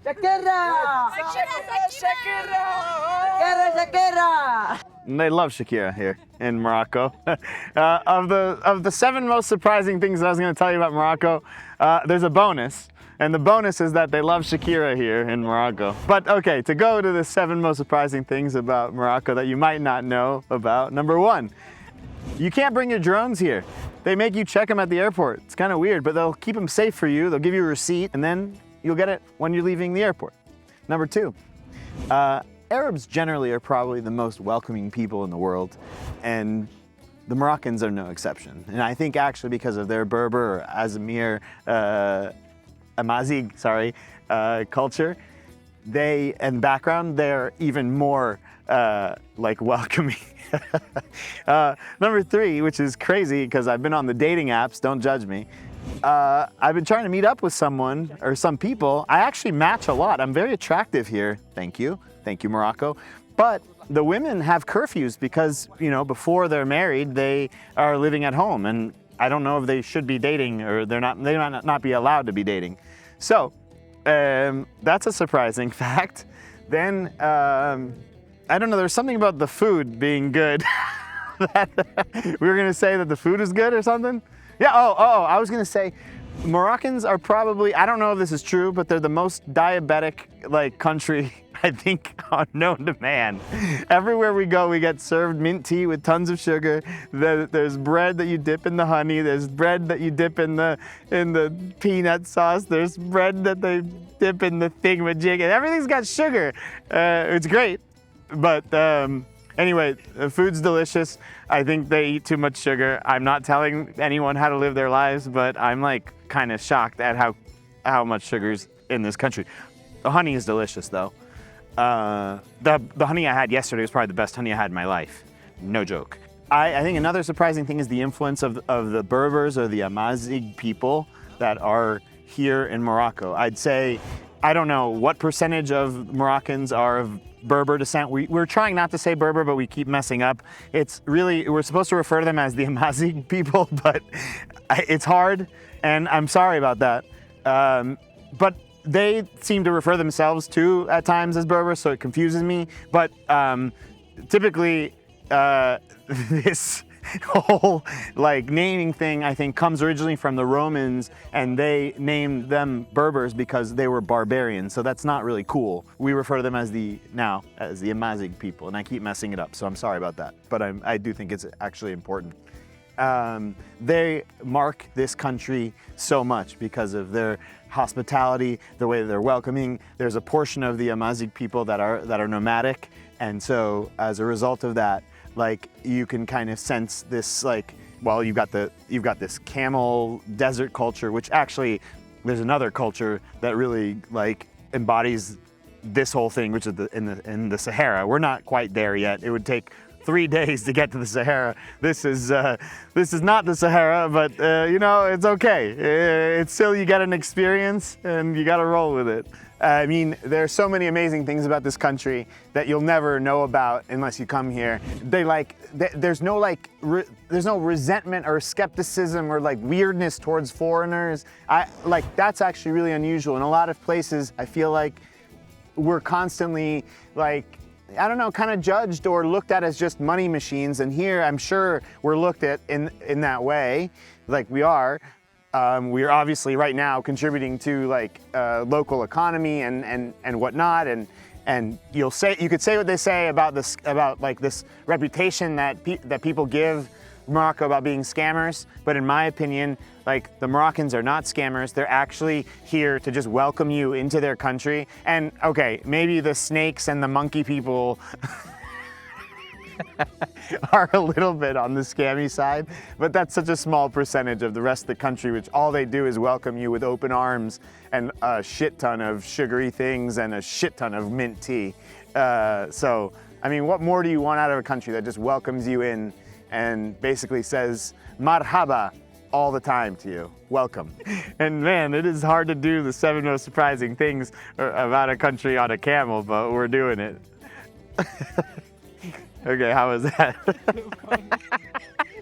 Shakira! Shakira! They love Shakira here in Morocco. Of the 7 most surprising things that I was going to tell you about Morocco, there's a bonus. And the bonus is that they love Shakira here in Morocco. But okay, to go to the 7 most surprising things about Morocco that you might not know about. Number 1, you can't bring your drones here. They make you check them at the airport. It's kind of weird, but they'll keep them safe for you. They'll give you a receipt, and then you'll get it when you're leaving the airport. Number 2, Arabs generally are probably the most welcoming people in the world, and the Moroccans are no exception. And I think actually because of their Berber or Amazigh culture, and background, they're even more like welcoming. Number 3, which is crazy because I've been on the dating apps, don't judge me. I've been trying to meet up with someone or some people. I actually match a lot. I'm very attractive here. Thank you, Morocco. But the women have curfews because, you know, before they're married, they are living at home, and I don't know if they should be dating or they might not be allowed to be dating. So that's a surprising fact. Then I don't know. There's something about the food being good. We were gonna say that the food is good or something. Yeah. I was gonna say Moroccans are probably, I don't know if this is true, but they're the most diabetic country I think known to man. Everywhere we go, we get served mint tea with tons of sugar. There's bread that you dip in the honey. There's bread that you dip in the peanut sauce. There's bread that they dip in the thingamajig, and everything's got sugar. It's great, but anyway, the food's delicious. I think they eat too much sugar. I'm not telling anyone how to live their lives, but I'm kind of shocked at how much sugar's in this country. The honey is delicious though. The honey I had yesterday was probably the best honey I had in my life. No joke. I think another surprising thing is the influence of the Berbers or the Amazigh people that are here in Morocco. I'd say, I don't know what percentage of Moroccans are of Berber descent. We're trying not to say Berber, but we keep messing up. It's really, we're supposed to refer to them as the Amazigh people, but it's hard, and I'm sorry about that. But they seem to refer themselves too at times as Berber, so it confuses me. But typically, this whole naming thing I think comes originally from the Romans, and they named them Berbers because they were barbarians. So that's not really cool. We refer to them as the Amazigh people, and I keep messing it up, so I'm sorry about that. But I do think it's actually important. They mark this country so much because of their hospitality, the way that they're welcoming. There's a portion of the Amazigh people that are nomadic, and so as a result of that, you can kind of sense this well, you've got this camel desert culture, which actually there's another culture that really embodies this whole thing, which is in the Sahara. We're not quite there yet. It would take 3 days to get to the Sahara. This is not the Sahara, but you know, it's okay. It's still, you get an experience and you got to roll with it. I mean, there's so many amazing things about this country that you'll never know about unless you come here. There's no resentment or skepticism or weirdness towards foreigners. That's actually really unusual. In a lot of places, I feel like we're constantly I don't know, kind of judged or looked at as just money machines. And here, I'm sure we're looked at in that way, we are. We're obviously right now contributing to local economy and whatnot. And you could say what they say about this reputation that people give Morocco about being scammers, but in my opinion, the Moroccans are not scammers. They're actually here to just welcome you into their country. And okay, maybe the snakes and the monkey people are a little bit on the scammy side, but that's such a small percentage of the rest of the country, which all they do is welcome you with open arms and a shit ton of sugary things and a shit ton of mint tea. So, I mean, what more do you want out of a country that just welcomes you in and basically says marhaba all the time to you? Welcome. And man, it is hard to do the 7 most surprising things about a country on a camel, but we're doing it. Okay, how was that?